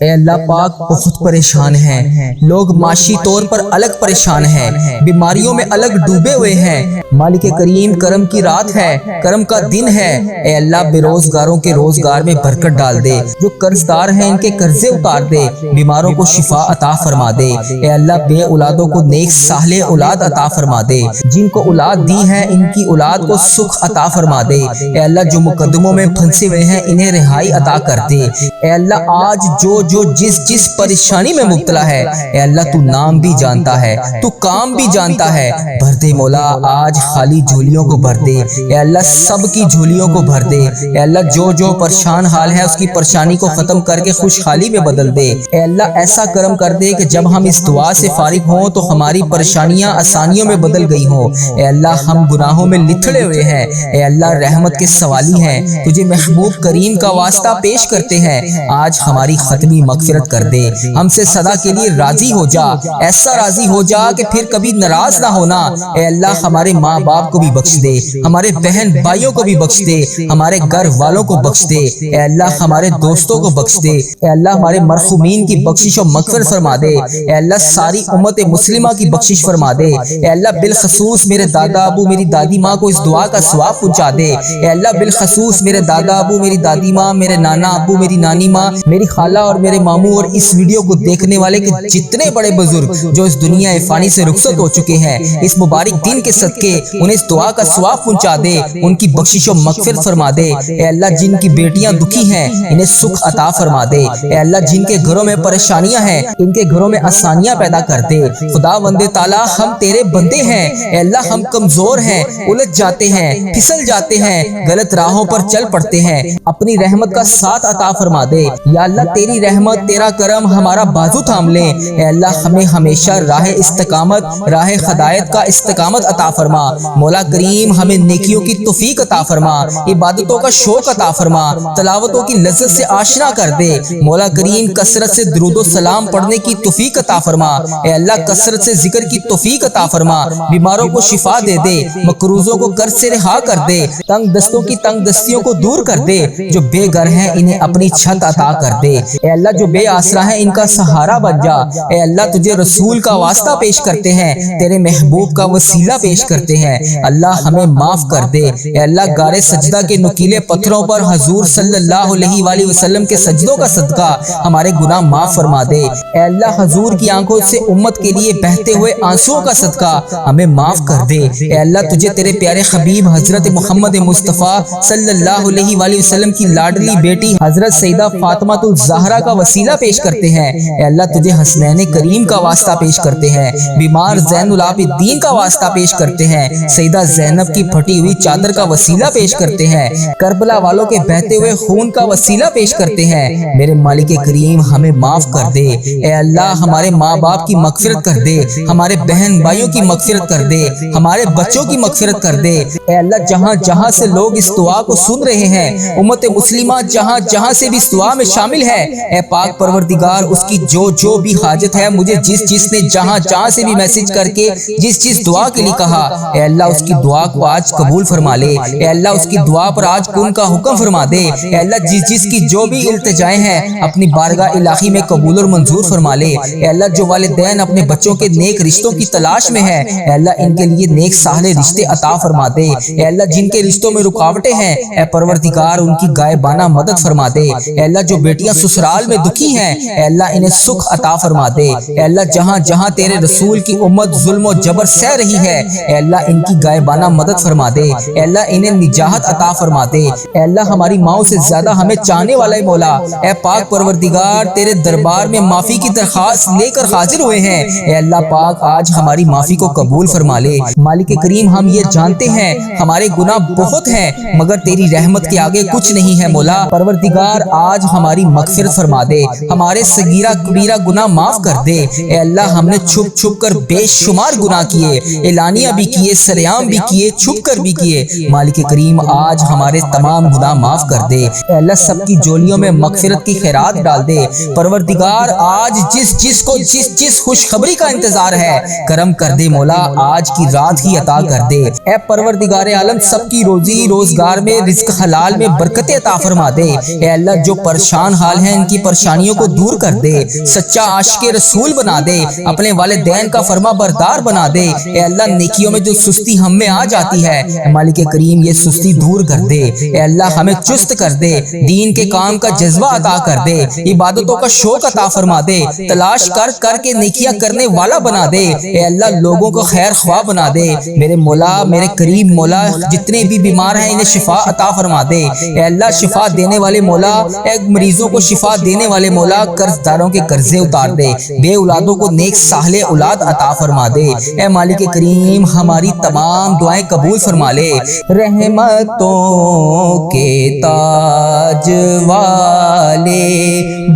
اے اللہ پاک بہت پریشان ہیں، لوگ معاشی طور پر الگ پریشان ہیں، بیماریوں میں الگ ڈوبے ہوئے ہیں۔ مالک کریم کرم کی رات ہے، کرم کا دن ہے، اے اللہ بے روزگاروں کے روزگار میں برکت ڈال دے، جو قرض دار ہیں ان کے قرضے اتار دے، بیماروں کو شفا عطا فرما دے، اے اللہ بے اولادوں کو نیک صالح اولاد عطا فرما دے، جن کو اولاد دی ہے ان کی اولاد کو سکھ عطا فرما دے، اے اللہ جو مقدموں میں پھنسے ہوئے ہیں انہیں رہائی عطا کر دے، اے اللہ آج جو جس پریشانی میں مبتلا ہے، اے اللہ تو نام بھی جانتا ہے، تو کام بھی جانتا ہے، بھر دے مولا آج خالی جھولیوں کو بھر دے، اے اللہ سب کی جھولیوں کو بھر دے، اے اللہ جو پریشان حال ہے اس کی پریشانی کو ختم کر کے خوشحالی میں بدل دے، اے اللہ ایسا کرم کر دے کہ جب ہم اس دعا سے فارغ ہوں تو ہماری پریشانیاں آسانیوں میں بدل گئی ہوں، اے اللہ ہم گناہوں میں لتھڑے ہوئے ہیں، اے اللہ رحمت کے سوالی ہیں، تجھے محبوب کریم کا واسطہ پیش کرتے ہیں، آج ہماری ختمی مغفرت کر دے، ہم سے صدا کے لیے راضی ہو جا، ایسا راضی ہو جا کہ پھر کبھی ناراض نہ ہونا، اے اللہ ہمارے ماں باپ کو بھی بخش دے، ہمارے بہن بھائیوں کو بھی بخش دے، ہمارے گھر والوں کو بخش دے، اے اللہ ہمارے دوستوں کو بخش دے، اے اللہ ہمارے مرحومین کی بخشش و مغفرت فرما دے، اے اللہ ساری امت مسلمہ کی بخشش فرما دے، اے اللہ بالخصوص میرے دادا ابو میری دادی ماں کو اس دعا کا ثواب پہنچا دے، اے اللہ بالخصوص میرے دادا ابو میری دادی ماں، میرے نانا ابو میری نانی ماں، میری خالہ اور میرے ماموں اور اس ویڈیو کو دیکھنے والے کے جتنے بڑے بزرگ جو اس دنیا فانی سے رخصت ہو چکے ہیں، اس مبارک دن کے صدقے انہیں اس دعا کا ثواب پہنچا دے، ان کی بخشش و مغفرت فرما دے، اے اللہ جن کی بیٹیاں دکھی ہیں انہیں سکھ عطا فرما دے، اے اللہ جن کے گھروں میں پریشانیاں ہیں ان کے گھروں میں آسانیاں پیدا کر دے، خدا وند تعالی ہم تیرے بندے ہیں، اے اللہ ہم کمزور ہیں، الجھ جاتے ہیں، پھسل جاتے ہیں، غلط راہوں پر چل پڑتے ہیں، اپنی رحمت کا ساتھ عطا فرما دے، یا اللہ تیری رحمت تیرا کرم ہمارا بازو تھام لے، اے اللہ ہمیں ہمیشہ راہ استقامت راہ ہدایت کا استقامت عطا فرما، مولا کریم ہمیں نیکیوں کی توفیق عطا فرما، عبادتوں کا شوق عطا فرما، تلاوتوں کی لذت سے آشنا کر دے، مولا کریم کثرت سے درود و سلام پڑھنے کی توفیق عطا فرما، اے اللہ کثرت سے ذکر کی توفیق عطا فرما، بیماروں کو شفا دے دے، مقروضوں کو قرض سے رہا کر دے، تنگ دستوں کی تنگ دستیوں کو دور کر دے، جو بے گھر ہیں انہیں اپنی چھت عطا کر دے، اے اللہ جو بے آسرا ہے ان کا سہارا بن جا، اے اللہ تجھے رسول کا واسطہ پیش کرتے ہیں، تیرے محبوب کا وسیلہ پیش کرتے ہیں، اللہ ہمیں معاف کر دے، اے اللہ غار سجدہ کے نکیلے پتھروں پر حضور صلی اللہ علیہ وآلہ وسلم کے سجدوں کا صدقہ ہمارے گناہ معاف فرما دے، اے اللہ حضور کی آنکھوں سے امت کے لیے بہتے ہوئے آنسوؤں کا صدقہ ہمیں معاف کر دے، اے اللہ تجھے تیرے پیارے حبیب حضرت محمد مصطفیٰ صلی اللہ علیہ وآلہ وسلم کی لاڈلی بیٹی حضرت سیدہ فاطمہ الزہرا کا وسیلہ پیش کرتے ہیں، اے اللہ تجھے حسنین کریم کا واسطہ پیش کرتے ہیں، بیمار زین العابدین کا واسطہ پیش کرتے ہیں، سیدہ زینب کی پھٹی ہوئی چادر کا وسیلہ پیش کرتے ہیں، کربلا والوں کے بہتے ہوئے خون کا وسیلہ پیش کرتے ہیں، میرے مالک کریم ہمیں معاف کر دے، اے اللہ ہمارے ماں باپ کی مغفرت کر دے، ہمارے بہن بھائیوں کی مغفرت کر دے، ہمارے بچوں کی مغفرت کر دے، اے اللہ جہاں سے لوگ اس دعا کو سن رہے ہیں، امت مسلمہ جہاں سے بھی اس دعا میں شامل ہے، اے پاک پروردگار اس کی جو بھی حاجت ہے، مجھے جس نے جہاں سے بھی میسج کر کے جس دعا کے لیے کہا، اے اللہ اس کی دعا کو آج قبول فرما لے، اے اللہ اس کی دعا پر آج کن کا حکم فرما دے، اے اللہ جس کی جو بھی التجائیں ہیں اپنی بارگاہ الہی میں قبول اور منظور فرما لے، اے اللہ جو والدین اپنے بچوں کے نیک رشتوں کی تلاش میں ہیں، اے اللہ ان کے لیے نیک صالح رشتے عطا فرما دے، اے اللہ جن کے رشتوں میں رکاوٹیں ہیں، اے پروردگار ان کی غائبانہ مدد فرما دے، اے اللہ جو بیٹیاں سسرال میں دکھی ہیں، اے اللہ انہیں سکھ عطا فرما دے، اے اللہ جہاں تیرے رسول کی امت ظلم و جبر سہ رہی ہے، اے اللہ ان کی غائبانہ مدد فرما دے، اے اللہ انہیں نجات عطا فرما دے، اے اللہ ہماری ماؤں سے زیادہ ہمیں چاہنے والا مولا، اے پاک پروردگار تیرے دربار میں معافی کی درخواست لے کر حاضر ہوئے ہیں، اے اللہ پاک آج ہماری معافی کو قبول فرما لے، مالک کریم ہم یہ جانتے ہیں ہمارے گناہ بہت ہیں مگر تیری رحمت کے آگے کچھ نہیں ہے، مولا پروردگار آج ہماری مغفرت فرما دے، ہمارے صغیرہ کبیرہ گناہ معاف کر دے، اے اللہ ہم نے چھپ کر بے شمار گناہ کیے، اعلانیہ بھی کیے، سریعام بھی کیے، چھپ کر بھی کیے، مالک کریم آج ہمارے تمام گناہ معاف کر دے، اے اللہ سب کی جولیوں میں مغفرت کی خیرات ڈال دے، پروردگار آج جس خوشخبری کا انتظار ہے کرم کر دے، مولا آج کی رات ہی عطا کر دے، اے پروردگار عالم سب کی روزی روزگار میں رزق حلال میں برکت عطا فرما دے، اے اللہ جو پریشان حال ہیں ان کی پریشانیوں کو دور کر دے، سچا عاشق رسول بنا دے، اپنے والدین کا فرما بردار بنا دے۔ اے اللہ نیکیوں میں جو سستی ہم میں آ جاتی ہے، اے مالک کریم یہ سستی دور کر دے۔ اے اللہ ہمیں چست کر دے، دین کے کام کا جذبہ عطا کر دے، عبادتوں کا شوق عطا فرما دے، تلاش کر کر کے نیکیاں کرنے والا بنا دے۔ اے اللہ لوگوں کو خیر خواہ بنا دے۔ میرے مولا، میرے کریم مولا، جتنے بھی بیمار ہیں انہیں شفا عطا فرما دے۔ اے اللہ شفا دینے والے مولا، اے مریضوں کو شفا دینے والے مولا، قرض داروں کے قرضے اتار دے، بے اولادوں کو نیک صالح اولاد عطا فرما دے۔ اے مالک کریم ہماری تمام دعائیں قبول فرما لے۔ رحمتوں کے تاج والے،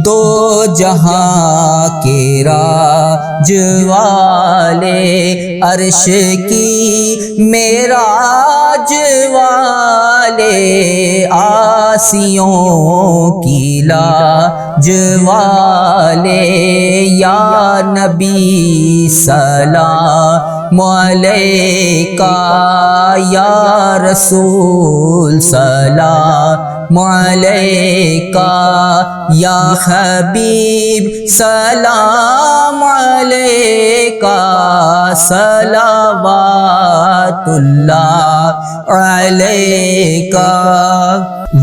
دو جہاں کے راج والے، عرش کی معراج والے، آسیوں کی لاج والے، یا نبی سلام علیکہ، یا رسول سلام علیکہ، یا حبیب سلام علیکہ، صلوات اللہ علیکہ۔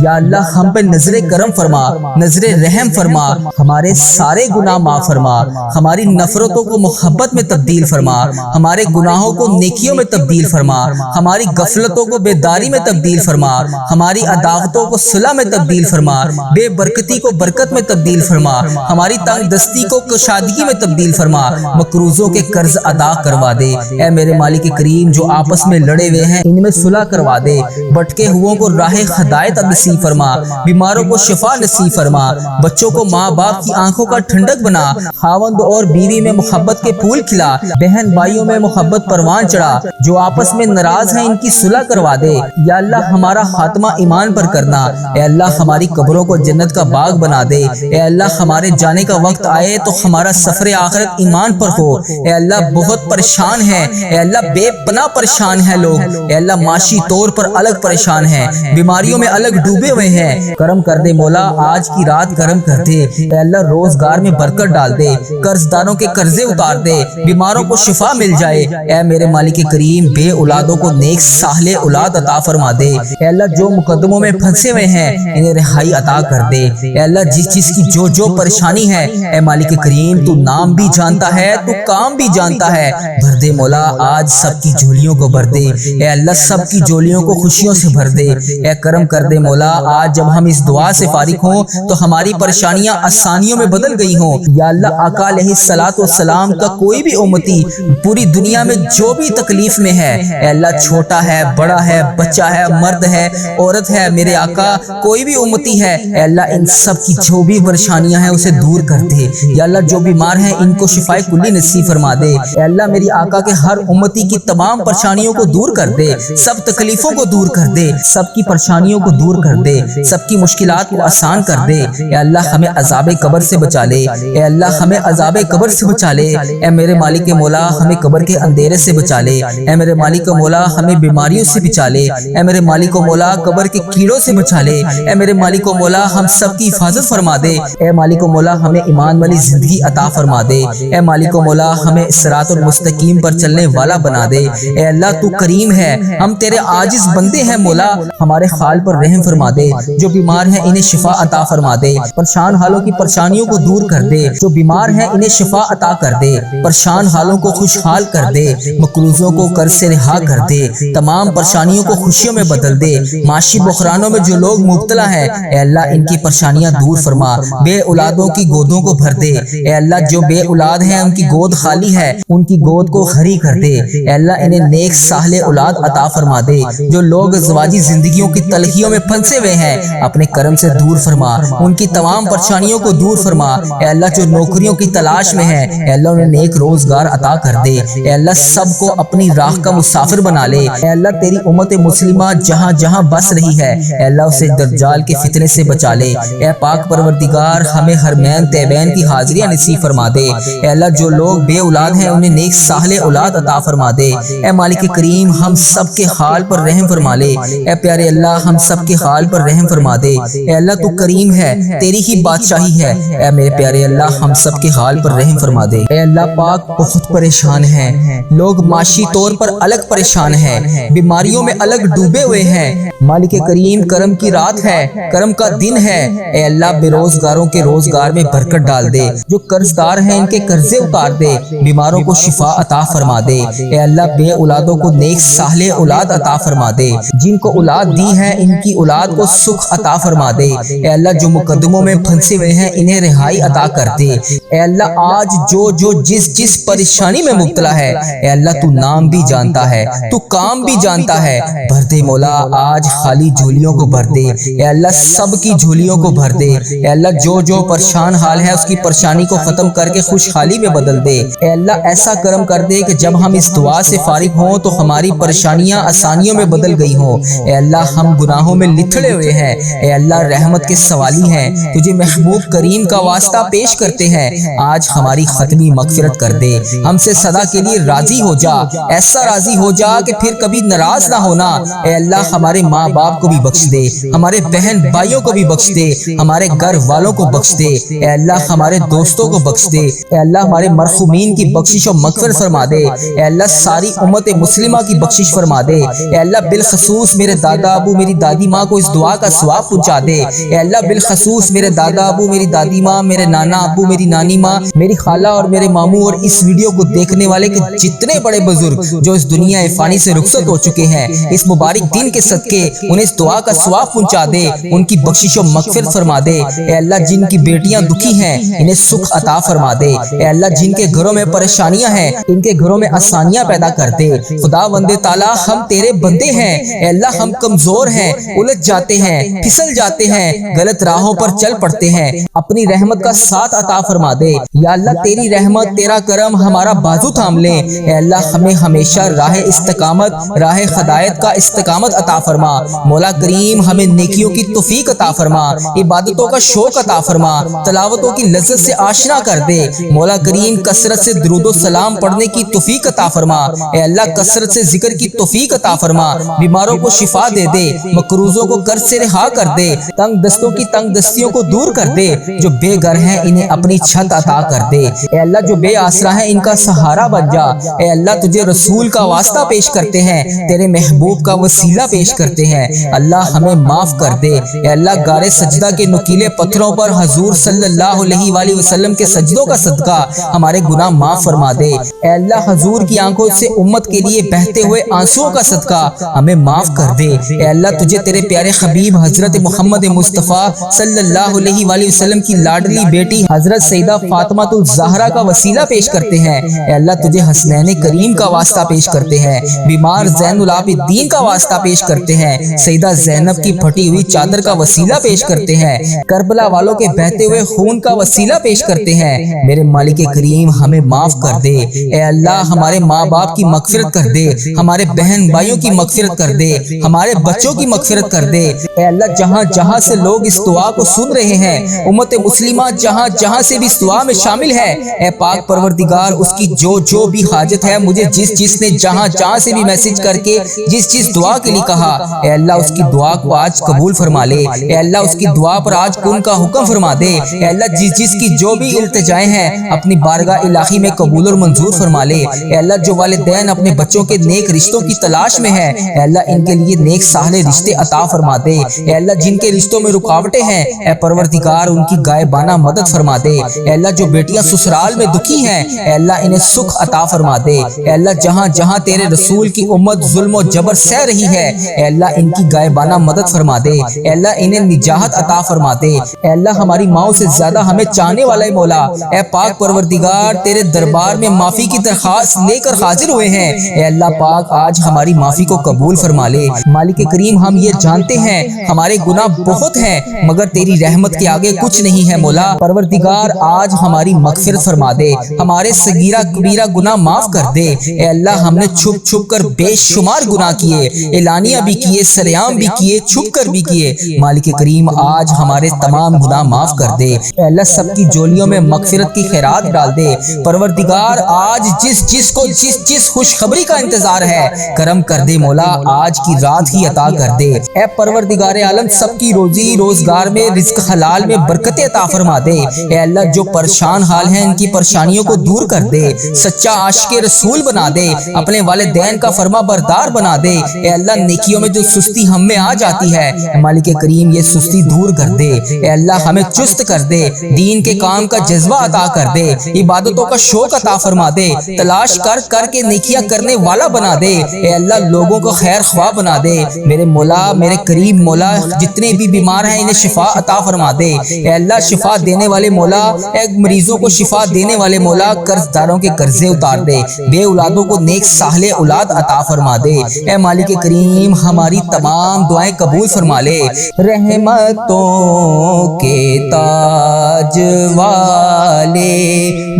یا اللہ ہم پہ نظر کرم فرما، نظر رحم فرما، ہمارے سارے گناہ معاف فرما، ہماری نفرتوں کو محبت میں تبدیل فرما، ہمارے گناہوں کو نیکیوں میں تبدیل فرما، ہماری غفلتوں کو بیداری میں تبدیل فرما، ہماری عداوتوں کو صلح میں تبدیل فرما، بے برکتی کو برکت میں تبدیل فرما، ہماری تنگ دستی کو کشادگی میں تبدیل فرما، مقروضوں کے قرض ادا کروا دے۔ اے میرے مالک کریم جو آپس میں لڑے ہوئے ہیں ان میں صلح کروا دے، بھٹکے ہوئوں کو راہ ہدایت نصیب فرما، بیماروں کو شفا نصیب فرما، بچوں کو ماں باپ کی آنکھوں کا ٹھنڈک بنا، خاوند اور بیوی میں محبت کے پھول کھلا، بہن بھائیوں میں محبت پروان چڑھا، جو آپس میں ناراض ہیں ان کی صلح کروا دے۔ یا اللہ ہمارا خاتمہ ایمان پر کرنا، اے اللہ ہماری قبروں کو جنت کا باغ بنا دے، اے اللہ ہمارے جانے کا وقت آئے تو ہمارا سفر آخرت ایمان پر ہو۔ اے اللہ بہت پریشان ہیں، اے اللہ بے پناہ پریشان ہیں لوگ، اے اللہ معاشی طور پر الگ پریشان ہیں، بیماریوں میں الگ ڈوبے ہوئے ہیں، کرم کر دے مولا، آج کی رات کرم کر دے۔ اے اللہ روزگار میں برکت ڈال دے، قرض داروں کے قرضے اتار دے، بیماروں کو شفا مل جائے۔ اے میرے مالک کریم بے اولادوں کو نیک صالح اولاد عطا فرما دے۔ اے اللہ جو مقدموں میں پھنسے ہوئے ہیں انہیں رہائی عطا کر دے۔ اے اللہ جس چیز کی جو پریشانی ہے، اے مالک کریم تو نام بھی جانتا ہے، تو کام بھی جانتا ہے، بھر دے مولا، آج سب کی جھولیوں کو بھر دے۔ اے اللہ سب کی جھولیوں کو خوشیوں سے بھر دے۔ اے کرم کر دے مولا، آج جب ہم اس دعا سے فارغ ہوں تو ہماری پریشانیاں آسانیوں میں بدل گئی ہوں۔ یا اللہ آقا علیہ الصلوۃ والسلام کا کوئی بھی امتی پوری دنیا میں جو بھی تکلیف میں ہے، اے اللہ چھوٹا ہے، بڑا ہے، بچہ ہے، مرد ہے، عورت ہے، میرے آقا کوئی بھی امتی ہے، اے اللہ ان سب کی جو بھی پریشانیاں ہیں اسے دور کر دے۔ یا اللہ جو بیمار ہیں ان کو شفائے کلی نصیب فرما دے۔ اے اللہ میری آقا کے ہر امتی کی تمام پریشانیوں کو دور کر دے، سب تکلیفوں کو دور کر دے، سب کی پریشانیوں کو دور کر دے، سب کی مشکلات کو آسان کر دے۔ اے اللہ ہمیں عذاب قبر سے بچا لے، اے اللہ ہمیں عذاب قبر سے بچا لے۔ اے میرے مالک مولا ہمیں قبر کے اندھیرے سے بچا لے، اے میرے مالک مولا ہمیں بیماریوں سے بچا لے، اے میرے مالک مولا قبر کے کیڑوں سے بچا لے، اے میرے مالک مولا ہم سب کی حفاظت فرما دے۔ اے مالک مولا ہمیں ایمان والی زندگی عطا فرما دے، اے مالک مولا ہمیں صراط المستقیم پر چلنے والا بنا دے۔ اے اللہ تو کریم ہے، ہم تیرے عاجز بندے ہیں مولا، ہمارے حال پر رحم فرما دے، جو بیمار ہیں انہیں شفا عطا فرما دے، پریشان حالوں کی پریشانیوں کو دور کر دے، جو بیمار ہیں انہیں شفا عطا کر دے، پریشان حالوں کو خوشحال کر دے، مقروضوں کو قرض سے رہا کر دے، تمام پریشانیوں کو خوشیوں میں بدل دے، معاشی بحرانوں میں جو لوگ مبتلا ہیں اے اللہ ان کی پریشانیاں دور فرما، بے اولادوں کی گودوں کو بھر دے، اے اللہ جو بے اولاد ہیں ان کی گود خالی ہے ان کی گود کو ہری کر دے، اے اللہ انہیں نیک صالح اولاد عطا فرما دے، جو لوگ ازواجی زندگیوں کی تلخیوں میں پھنسے ہوئے ہیں اپنے کرم سے دور فرما، ان کی تمام پریشانیوں کو دور فرما، اے اللہ جو نوکریوں کی تلاش میں ہیں اے اللہ انہیں نیک روزگار عطا کر دے، اے اللہ سب کو اپنی راہ کا مسافر بنا لے، اے اللہ تیری امت مسلمہ جہاں جہاں بس رہی ہے اے اللہ اسے اسے دجال کے فتنے سے بچا لے۔ اے پاک پروردگار ہمیں حرمین طیبین کی حاضریاں نصیب فرما دے۔ اے اللہ جو لوگ بے اولاد ہیں انہیں نیک صالح اولاد عطا فرما دے۔ اے مالک کریم ہم سب کے حال پر رحم فرما لے۔ اے پیارے اللہ ہم سب کے حال پر رحم فرما دے۔ اے اللہ تو کریم ہے، تیری ہی بادشاہی ہے۔ اے میرے پیارے اللہ ہم سب کے حال پر رحم فرما دے۔ اے اللہ پاک بہت پریشان ہیں لوگ، معاشی طور پر الگ پریشان ہیں، بیماریوں میں الگ ڈوبے ہوئے ہیں۔ مالک کریم کرم کی رات ہے، کرم کا دن ہے۔ اے اللہ بے روزگاروں کے روزگار میں برکت ڈال دے، جو قرض دار ہیں ان کے قرضے اتار دے، بیماروں کو شفا عطا فرما دے۔ اے اللہ بے اولادوں کو نیک صالح اولاد عطا فرما دے، جن کو اولاد دی ہے ان کی اولاد کو سکھ عطا فرما دے۔ اے اللہ جو مقدموں میں پھنسے ہوئے ہیں انہیں رہائی عطا کر دے۔ اے اللہ آج جو جس پریشانی میں مبتلا ہے، اے اللہ تو نام بھی جانتا ہے، تو کام بھی جانتا ہے، بھر دے مولا آج خالی جھولیوں کو بھر دے۔ اے اللہ سب کی جھولیوں کو بھر دے۔ اے اللہ جو پریشان حال ہے اس کی پریشانی کو ختم کر کے خوشحالی میں بدل دے۔ اے اللہ ایسا کرم کر دے کہ جب ہم اس دعا سے فارغ ہوں تو ہماری پریشانیاں آسانیوں میں بدل گئی ہوں۔ اے اللہ ہم گناہوں میں لتھڑے ہوئے ہیں، اے اللہ رحمت کے سوالی ہیں، تجھے محبوب کریم کا واسطہ پیش کرتے ہیں، آج ہماری ختمی مغفرت کر دے، ہم سے سدا کے لیے راضی ہو جا، ایسا راضی ہو جا کہ پھر کبھی ناراض نہ ہونا۔ اے اللہ ہمارے ماں باپ کو بھی بخش دے، ہمارے بہن بھائیوں کو بھی بخش دے، ہمارے گھر والوں کو بخش دے، اے اللہ ہمارے دوستوں کو بخش دے، اے اللہ ہمارے مرحومین کی بخشش و مغفرت فرما دے، اے اللہ ساری امت مسلمہ کی بخشش فرما دے، اے اللہ بالخصوص میرے دادا ابو میری دادی ماں کو اس دعا کا ثواب پہنچا دے، اے اللہ بالخصوص میرے دادا ابو میری دادی ماں، میرے نانا ابو میری نانی ماں، میری خالہ اور میرے ماموں اور اس ویڈیو کو دیکھنے والے کے جتنے بڑے بزرگ جو اس دنیا فانی سے رخصت ہو چکے ہیں، اس مبارک دن کے صدقے انہیں اس دعا کا ثواب پہنچا دے، ان کی بخشش و مغفرت فرما دے۔ اے اللہ جن کی بیٹیاں دکھی ہیں انہیں سکھ عطا فرما دے، اے اللہ جن کے گھروں میں پریشانیاں ہیں ان کے گھروں میں آسانیاں پیدا کر دے۔ خدا بند تعالیٰ ہم تیرے بندے ہیں، اے اللہ ہم کمزور ہیں، الجھ جاتے ہیں، پھسل جاتے ہیں، غلط راہوں پر چل پڑتے ہیں، اپنی رحمت کا ساتھ عطا فرما دے۔ یا اللہ تیری رحمت تیرا کرم ہمارا بازو تھام لے، اے اللہ ہمیں ہمیشہ راہ استقامت راہ ہدایت کا استقامت عطا فرما۔ مولا کریم ہمیں نیکیوں کی توفیق عطا فرما، عبادتوں کا شوق عطا فرما، تلاوتوں کی لذت سے آشنا کر دے۔ مولا کریم کثرت سے درود و سلام پڑھنے کی توفیق عطا فرما، اے اللہ کثرت سے ذکر کی توفیق عطا فرما، بیماروں کو شفا دے دے، مقروضوں کو قرض سے رہا کر دے، تنگ دستوں کی تنگ دستیوں کو دور کر دے، جو بے گھر ہیں انہیں اپنی چھت عطا کر دے، اے اللہ جو بے آسرا ہیں ان کا سہارا بن جا۔ اے اللہ تجھے رسول کا واسطہ پیش کرتے ہیں، تیرے محبوب کا وسیلہ پیش کرتے ہیں، اللہ ہمیں معاف کر دے۔ اے اللہ غار سجدہ کے نکیلے پتھروں پر حضور صلی اللہ علیہ وآلہ وسلم کے سجدوں کا صدقہ ہمارے گناہ معاف فرما دے۔ اے اللہ حضور کی آنکھوں سے امت کے لیے بہتے ہوئے آنسوؤں کا صدقہ ہمیں معاف کر دے۔ اے اللہ تجھے تیرے پیارے حبیب حضرت محمد مصطفیٰ صلی اللہ علیہ وآلہ وسلم کی لاڈلی بیٹی حضرت سیدہ فاطمہ الزہرا کا وسیلہ پیش کرتے ہیں، اے اللہ تجھے حسنین کریم کا واسطہ پیش کرتے ہیں، بیمار زین العابدین کا واسطہ پیش کرتے ہیں، سیدہ زینب کی پھٹی ہوئی چادر کا وسیلہ پیش کرتے ہیں، کربلا والوں کے بہتے ہوئے خون کا وسیلہ پیش کرتے ہیں۔ میرے مالک کریم ہمیں معاف کر دے، اے اللہ ہمارے ماں باپ کی مغفرت کر دے، ہمارے بہن بھائیوں کی مغفرت کر دے، ہمارے بچوں کی مغفرت کر دے۔ اے اللہ جہاں جہاں سے لوگ اس دعا کو سن رہے ہیں، امت مسلمہ جہاں جہاں سے بھی اس دعا میں شامل ہے، اے پاک پروردگار اس کی جو بھی حاجت ہے، مجھے جس نے جہاں جہاں سے بھی میسج کر کے جس دعا کے لیے کہا، اے اللہ اس کی دعا کو آج قبول فرما لے، اے اللہ اس کی دعا پر آج کن کا حکم فرما دے، اے اللہ جس کی جو بھی التجائیں ہیں اپنی بارگاہ الہی میں قبول اور منظور فرما لے۔ اے اللہ جو والدین اپنے بچوں کے نیک رشتوں کی تلاش میں ہیں، اے اللہ ان کے لیے نیک صالح رشتے عطا فرما دے، اے اللہ جن کے رشتوں میں رکاوٹیں ہیں، اے پروردگار ان کی غائبانہ مدد فرما دے، اے اللہ جو بیٹیاں سسرال میں دکھی ہیں، اے اللہ انہیں سکھ عطا فرما دے، اے اللہ جہاں جہاں تیرے رسول کی امت ظلم و جبر سہ رہی ہے، اے اللہ ان کی غائبانہ مدد فرما دے، اے اللہ انہیں نجات عطا فرما دے، اے اللہ ہماری ماؤں سے زیادہ ہمیں چاہنے والا مولا، اے پاک پروردگار تیرے دربار میں معافی کی درخواست لے کر حاضر ہوئے ہیں، اے اللہ پاک آج ہماری معافی کو قبول فرما لے۔ مالک کریم ہم یہ جانتے ہیں ہمارے گناہ بہت ہیں مگر تیری رحمت کے آگے کچھ نہیں ہے مولا۔ پروردگار آج آج ہماری مغفرت فرما دے، ہمارے صغیرہ کبیرہ گناہ معاف کر دے۔ اے اللہ ہم نے چھپ چھپ کر بے شمار گناہ کیے، اعلانیہ بھی کیے، سریعام بھی کیے، چھپ کر بھی کیے۔ مالک کریم آج ہمارے تمام گناہ معاف کر دے۔ اے اللہ سب کی جولیوں میں مغفرت کی خیرات ڈال دے۔ پروردگار آج جس کو جس خوشخبری کا انتظار ہے کرم کر دے مولا، آج کی رات ہی عطا کر دے۔ اے پروردگار عالم سب کی روزی روزگار میں رزق حلال میں برکت عطا فرما دے۔ اے اللہ جو پریشان حال ہیں ان کی پریشانیوں کو دور کر دے، سچا عاشق رسول بنا دے، اپنے والدین کا فرما بردار بنا دے۔ اے اللہ نیکیوں میں جو سستی ہم میں آ جاتی ہے مالک کریم یہ سستی دور کر دے۔ اے اللہ ہمیں چست کر دے، دین کے کام کا جذبہ عطا کر دے، عبادتوں کا شوق عطا فرما دے، تلاش کر کے نیکیاں کرنے والا بنا دے۔ اے اللہ لوگوں کو خیر خواہ بنا دے۔ میرے مولا میرے قریب مولا جتنے بھی بیمار ہیں انہیں شفا عطا فرما دے۔ اے اللہ شفا دینے والے مولا، اے مریضوں کو شفا دینے والے مولا، قرض داروں کے قرضے اتار دے، بے اولادوں کو نیک صالح اولاد عطا فرما دے۔ اے مالک کریم ہماری تمام دعائیں قبول فرما لے۔ رحمتوں کے تاج والے،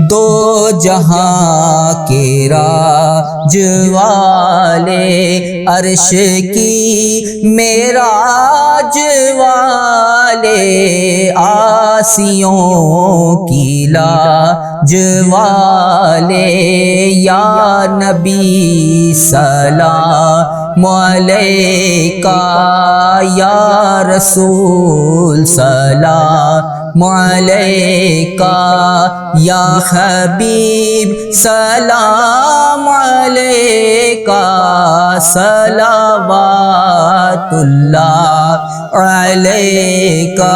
دو جہاں کے راج والے، عرش کی معراج والے، آسیوں کی لاج والے، یا نبی سلام علیکہ، یا رسول سلام علیکہ، یا حبیب سلام علیکہ، صلوات اللہ علیکہ۔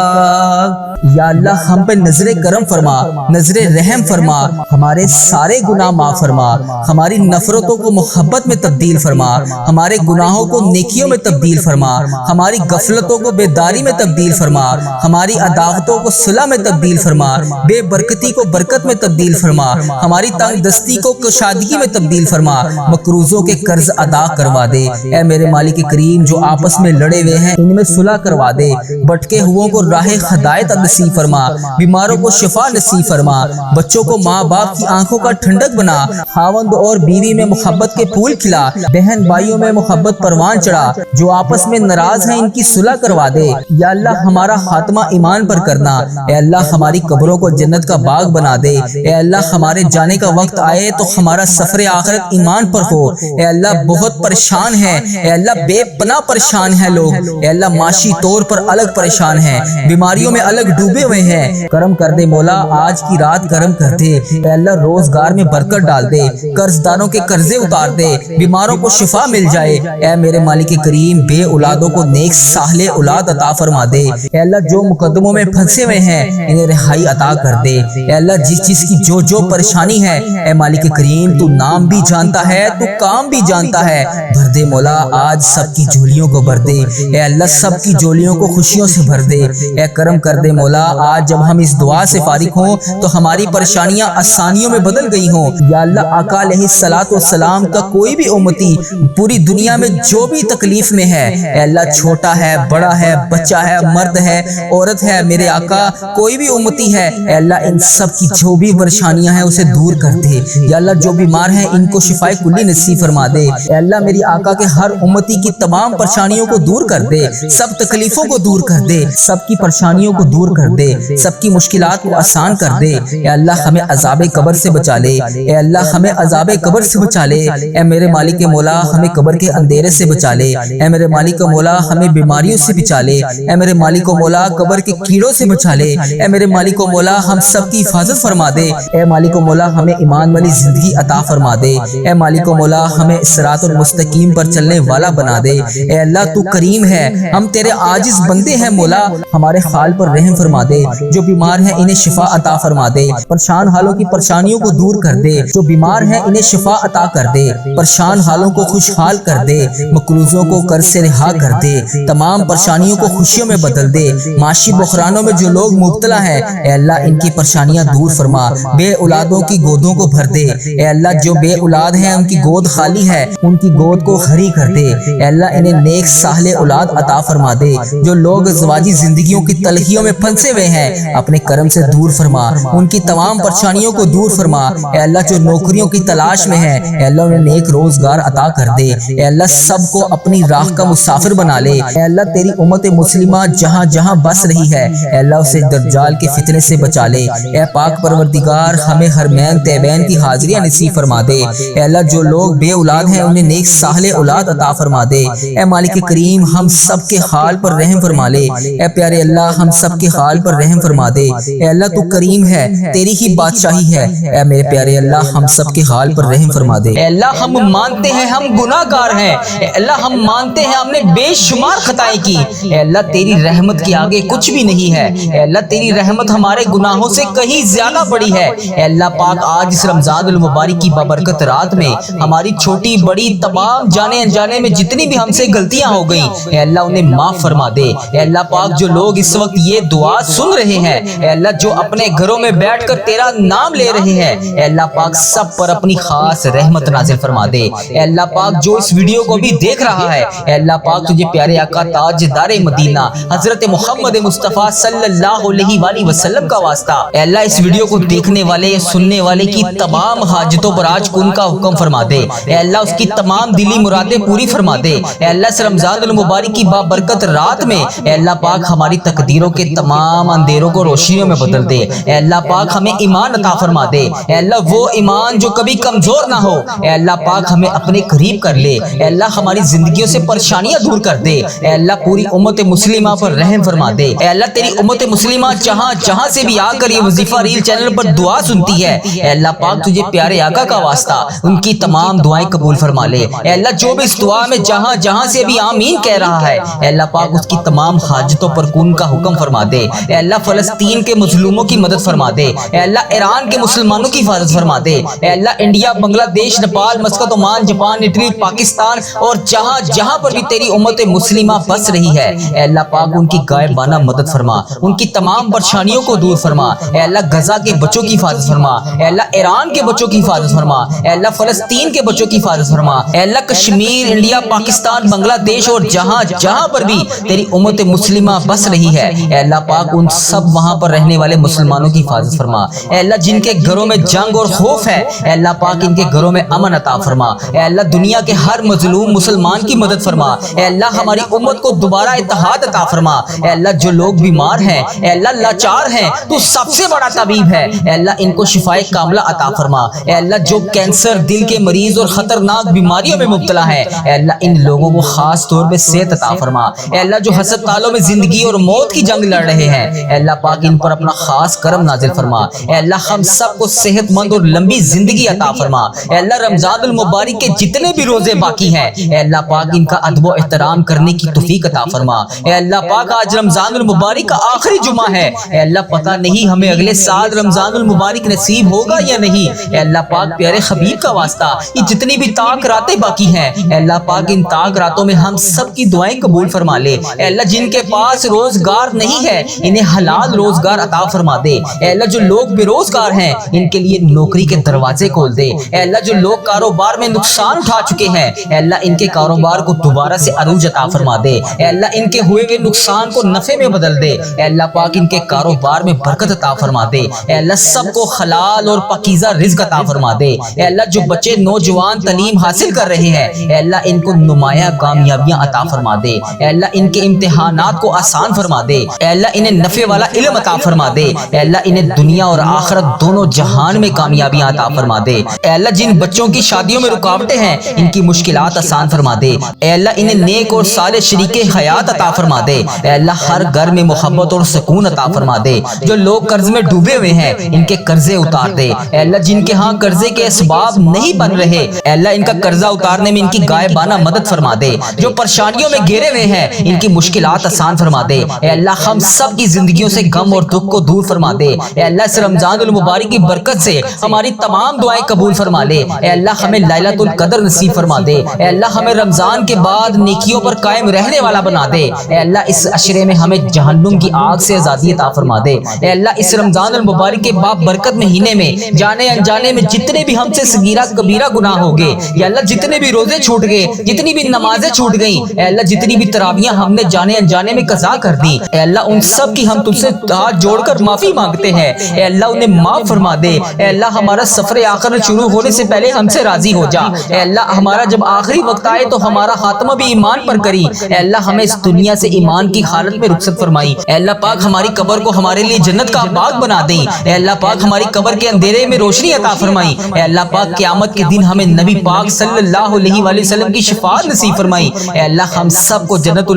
یا اللہ ہم پہ نظر کرم فرما، نظر رحم فرما، ہمارے سارے گناہ معاف فرما، ہماری نفرتوں کو محبت میں تبدیل فرما، ہمارے گناہوں کو نیکیوں میں تبدیل فرما، ہماری غفلتوں کو بیداری میں تبدیل فرما، ہماری عداوتوں کو صلح میں تبدیل فرما، بے برکتی کو برکت میں تبدیل فرما، ہماری تنگ دستی کو کشادگی میں تبدیل فرما، مقروضوں کے قرض ادا کروا دے۔ اے میرے مالک کریم جو آپس میں لڑے ہوئے ہیں ان میں صلح کروا دے، بھٹکے ہوئوں کو راہ ہدایت نصیب فرما، بیماروں کو شفا نصیب فرما، بچوں کو ماں باپ کی آنکھوں کا ٹھنڈک بنا، خاوند اور بیوی میں محبت کے پھول کھلا، بہن بھائیوں میں محبت پروان چڑھا، جو آپس میں ناراض ہیں ان کی صلح کروا دے۔ یا اللہ ہمارا خاتمہ ایمان پر کرنا، اے اللہ ہماری قبروں کو جنت کا باغ بنا دے، اے اللہ ہمارے جانے کا وقت آئے تو ہمارا سفر آخرت ایمان پر ہو۔ اے اللہ بہت پریشان ہے، اے اللہ بے پناہ پریشان ہے لوگ، اے اللہ معاشی طور پر الگ پریشان ہیں، بیماریوں میں الگ ڈوبے ہوئے ہیں، کرم کر دے مولا آج کی رات کرم کر دے۔ اے اللہ روزگار میں برکت ڈال دے، قرض داروں کے قرضے اتار دے، بیماروں کو شفا مل جائے۔ اے میرے مالک کریم بے اولادوں کو نیک صالح اولاد عطا فرما دے۔ اے اللہ جو مقدموں میں پھنسے ہوئے ہیں انہیں رہائی عطا کر دے۔ اے اللہ جس چیز کی جو پریشانی ہے اے مالک کریم تو نام بھی جانتا ہے، تو کام بھی جانتا ہے، بھر دے مولا آج سب کی جھولیوں کو بھر دے۔ اے اللہ سب کی جھولیوں کو خوشیوں سے بھر دے۔ اے کرم کر دے مولا آج جب ہم اس دعا سے فارغ ہوں تو ہماری پریشانیاں آسانیوں میں بدل گئی ہوں۔ یا اللہ آقا علیہ الصلوۃ والسلام کا کوئی بھی امتی پوری دنیا میں جو بھی تکلیف میں ہے، اے اللہ چھوٹا ہے بڑا ہے بچہ ہے مرد ہے عورت ہے، میرے آقا کوئی بھی امتی ہے، اے اللہ ان سب کی جو بھی پریشانیاں ہیں اسے دور کر دے۔ یا اللہ جو بیمار ہیں ان کو شفائے کلی نصیب فرما دے۔ اے اللہ میری آقا کے ہر امتی کی تمام پریشانیوں کو دور کر دے، سب تکلیفوں کو دور کر دے، سب کی پریشانیوں کو دور کر دے، سب کی مشکلات کو آسان کر دے۔ اے اللہ ہمیں عذاب قبر سے بچا لے، اے اللہ ہمیں عذاب قبر سے بچا لے۔ اے میرے مالک مولا ہمیں قبر کے اندھیرے سے بچا لے، اے میرے مالک مولا ہمیں بیماریوں سے بچا لے، اے میرے مالک مولا قبر کے کیڑوں سے بچا لے، اے میرے مالک مولا ہم سب کی حفاظت فرما دے۔ اے مالک مولا ہمیں ایمان والی زندگی عطا فرما دے، اے مالک مولا ہمیں صراط المستقیم پر چلنے والا بنا دے۔ اے اللہ تو کریم ہے، ہم تیرے عاجز بندے ہیں مولا، ہمارے حال پر رحم فرما دے، جو بیمار ہیں انہیں شفا عطا فرما دے، پریشان حالوں کی پریشانیوں کو دور کر دے، جو بیمار ہیں انہیں شفا عطا کر دے، پریشان حالوں کو خوشحال کر دے۔ دے، مقروضوں کو قرض سے رہا کر دے، تمام پریشانیوں کو خوشیوں میں بدل دے۔ معاشی بحرانوں میں جو لوگ مبتلا ہیں اے اللہ ان کی پریشانیاں دور فرما، بے اولادوں کی گودوں کو بھر دے۔ اے اللہ جو بے اولاد ہیں ان کی گود خالی ہے، ان کی گود کو خری کر دے۔ اے اللہ انہیں نیک صالح اولاد عطا فرما دے۔ جو لوگ ازواجی زندگیوں کی تلخیوں میں پھنسے ہوئے ہیں اپنے کرم سے دور فرما، ان کی تمام پریشانیوں کو دور فرما۔ اے اللہ جو نوکریوں کی تلاش میں ہیں اے اللہ انہیں نیک روزگار عطا کر دے۔ اے اللہ سب کو اپنی راہ کا مسافر بنا لے۔ اے اللہ تیری امت مسلمہ جہاں جہاں بس رہی ہے اے اللہ اسے دجال کے فتنے سے بچا لے۔ اے پاک پروردگار ہمیں حرمین طیبین کی حاضریاں نصیب فرما دے۔ اے اللہ جو لوگ بے اولاد ہیں انہیں نیک صالح اولاد عطا فرما دے۔ اے مالک کریم ہم سب کے حال پر رحم فرما لے۔ اے پیارے اللہ ہم سب کے حال پر رحم فرما دے۔ اے اللہ تو کریم ہے، تیری ہی بادشاہی ہے۔ اے میرے پیارے اللہ ہم سب کے حال پر رحم فرما دے۔ اے اللہ ہم مانتے ہیں ہم گناہ گار ہیں، اے اللہ ہم مانتے ہیں ہم نے بے شمار خطائیں کی، اے اللہ تیری رحمت کے آگے کچھ بھی نہیں ہے۔ اے اللہ تیری رحمت ہمارے گناہوں سے کہیں زیادہ بڑی ہے۔ اے اللہ پاک آج اس رمضان المبارک کی بابرکت رات میں ہماری چھوٹی بڑی تمام جانے انجانے میں جتنی بھی ہم سے غلطیاں ہو گئیں اے اللہ انہیں معاف فرما دے۔ اے اللہ پاک جو لوگ اس وقت یہ دعا سن رہے ہیں اے اللہ جو اپنے گھروں میں بیٹھ کر تیرا نام لے رہے ہیں اے اللہ پاک سب پر اپنی خاص رحمت نازل فرما دے۔ اے اللہ پاک جو اس ویڈیو کو بھی دیکھ رہا ہے اے اللہ پاک تجھے پیارے آقا تاجدار مدینہ حضرت محمد مصطفیٰ صلی اللہ علیہ وآلہ وسلم کا واسطہ اے اللہ اس ویڈیو کو دیکھنے والے سننے والے کی تمام حاجتوں پر آج کن کا حکم فرما دے۔ اے اللہ اس کی تمام دلی مرادیں پوری فرما دے۔ اے اللہ اس رمضان المبارک کی بابرکت رات میں اے اللہ پاک ہماری تقدیروں کے تمام اندھیروں کو روشنیوں میں بدل دے۔ اے اللہ پاک ہمیں ایمان عطا فرما دے۔ اے اللہ وہ ایمان جو کبھی کمزور نہ ہو اے اللہ پاک ہمیں اپنے قریب کر لے۔ اے اللہ ہماری زندگیوں سے پریشانیاں دور کر دے۔ اے اللہ پوری امت مسلمہ پر رحم فرما دے۔ اے اللہ تیری امت مسلمہ جہاں جہاں سے بھی آ کر یہ وظیفہ ریل چینل پر دعا سنتی ہے اے اللہ پاک تجھے پیارے آقا کا واسطہ ان کی تمام دعائیں قبول فرما لے۔ اے اللہ جو بھی اس دعا میں جہاں جہاں سے بھی آمین کہہ رہا ہے اے اللہ پاک اس کی تمام حاجتوں پر کن کا حکم فرما دے۔ اے اللہ فلسطین کے مظلوموں کی مدد فرما دے۔ اے اللہ ایران کے مسلمانوں کی حفاظت فرما دے۔ اے اللہ انڈیا بنگلہ دیش Nepal Muscat Oman Japan Italy Pakistan اور جہاں جہاں پر بھی تیری امت مسلمہ بس رہی ہے اے اللہ پاک ان کی غائبانہ مدد فرما، ان کی تمام پریشانیوں کو دور فرما۔ اے اللہ غزہ کے بچوں کی حفاظت فرما۔ اے اللہ ایران کے بچوں کی حفاظت فرما۔ اے اللہ فلسطین کے بچوں کی حفاظت فرما۔ اے اللہ کشمیر انڈیا پاکستان بنگلہ دیش اور جہاں جہاں پر بھی تیری امت مسلمہ بس رہی ہے اے اللہ پاک ان سب وہاں پر رہنے والے مسلمانوں کی حفاظت فرما۔ اے اللہ جن کے گھروں میں جنگ اور خوف ہے اے اللہ پاک ان کے گھروں میں امن عطا فرما۔ اے اللہ دنیا کے ہر مظلوم مسلمان کی مدد فرما۔ اے اللہ ہماری امت کو دوبارہ اتحاد عطا فرما۔ اے اللہ جو لوگ بیمار ہیں اے اللہ لاچار ہیں تو سب سے بڑا طبیب ہے اے اللہ ان کو شفائے کاملہ عطا فرما۔ اے اللہ جو کینسر دل کے مریض اور خطرناک بیماریوں میں مبتلا ہے اے اللہ ان لوگوں کو خاص طور پہ صحت عطا فرما۔ اے اللہ جو ہسپتالوں میں زندگی اور موت کی جنگ لڑ رہے ہیں اے اللہ پاک ان پر اپنا خاص کرم نازل فرما۔ اے اللہ ہم سب کو صحت مند اور لمبی زندگی عطا فرما۔ اے اللہ رمضان المبارک کے جتنے بھی روزے باقی ہیں اے اللہ پاک ان کا ادب و احترام کرنے کی توفیق عطا فرما۔ اے اللہ پاک آج رمضان المبارک کا آخری جمعہ ہے اے اللہ پتہ نہیں ہمیں اگلے سال رمضان المبارک نصیب ہوگا یا نہیں اے اللہ پاک پیارے حبیب کا واسطہ یہ جتنی بھی طاق راتیں باقی ہیں اے اللہ پاک ان طاق راتوں میں ہم سب کی دعائیں قبول فرما لے۔ اے اللہ جن کے پاس روزگار نہیں ہے انہیں حلال روزگار عطا فرما دے۔ اے اللہ جو لوگ بے روزگار ہیں ان کے لیے نوکری کے دروازے کھول دے۔ اے اللہ جو لوگ کاروبار میں نقصان اٹھا چکے ہیں اے اللہ ان کے کاروبار کو دوبارہ سے عروج عطا فرما دے۔ اے اللہ ان کے ہوئے نقصان کو نفع میں بدل دے۔ اے اللہ پاک ان کے کاروبار میں برکت عطا فرما دے۔ اے اللہ سب کو حلال اور پاکیزہ رزق عطا فرما دے۔ اے اللہ جو بچے نوجوان تعلیم حاصل کر رہے ہیں اے اللہ ان کو نمایاں کامیابیاں عطا فرما دے۔ اے اللہ ان کے امتحانات کو آسان فرما دے۔ اے اللہ انہیں نفع والا علم عطا فرما دے۔ اے اللہ انہیں دنیا اور آخرت دونوں جہان میں کامیابیاں عطا فرما دے۔ اے اللہ جن بچوں کی شادیوں میں رکاوٹیں ہیں ان کی مشکلات آسان فرما دے۔ اے اللہ انہیں نیک اور صالح شریک حیات عطا فرما دے۔ اے اللہ ہر گھر میں محبت اور سکون عطا فرما دے۔ جو لوگ قرض میں ڈوبے ہوئے ہیں ان کے قرضے اتار دے۔ اے اللہ جن کے ہاں قرضے کے اسباب نہیں بن رہے اے اللہ ان کا قرضہ اتارنے میں ان کی غائبانہ مدد فرما دے۔ جو پریشانیوں میں گھرے ہوئے ہیں ان کی مشکلات آسان فرما دے۔ اے اللہ ہم سب کی زندگیوں سے غم اور دکھ کو دور فرما دے۔ اے اللہ اس رمضان المبارک کی برکت سے ہماری تمام دعائیں قبول فرما لے۔ اے اللہ ہمیں لیلۃ القدر نصیب فرما دے۔ اے اللہ ہمیں رمضان کے بعد نیکیوں پر قائم رہنے والا بنا دے، اے اللہ اس عشرے میں ہمیں جہنم کی آگ سے آزادی عطا فرما دے، اے اللہ اس رمضان المبارک کے باب برکت مہینے میں جانے انجانے میں جتنے بھی ہم سے صغیرہ کبیرہ گناہ ہو گئے، یا اللہ جتنے بھی روزے چھوٹ گئے، جتنی بھی نمازیں چھوٹ گئیں، اے اللہ جتنی بھی تراویحیں ہم نے جانے انجانے میں قضا کر دی، اے اللہ ان سب کی ہم تم سے ہاتھ جوڑ کر معافی مانگتے ہیں، اے اللہ انہیں معاف فرما دے، اے اللہ ہمارا سفر آخر شروع ہونے سے پہلے ہم سے راضی ہو جا، اے اللہ ہمارا جب آخری وقت آئے تو ہمارا خاتمہ بھی ایمان پر کری، اے اللہ ہمیں اس دنیا سے ایمان کی حالت میں رخصت فرمائی، اے اللہ پاک ہماری قبر کو ہمارے لیے جنت کا باغ بنا دیں، اے اللہ پاک ہماری قبر کے اندھیرے میں روشنی عطا فرمائی، اے اللہ پاک قیامت کے دن ہمیں نبی پاک صلی اللہ علیہ وآلہ وسلم کی شفاعت نصیب فرمائی، اے اللہ ہم سب کو جنت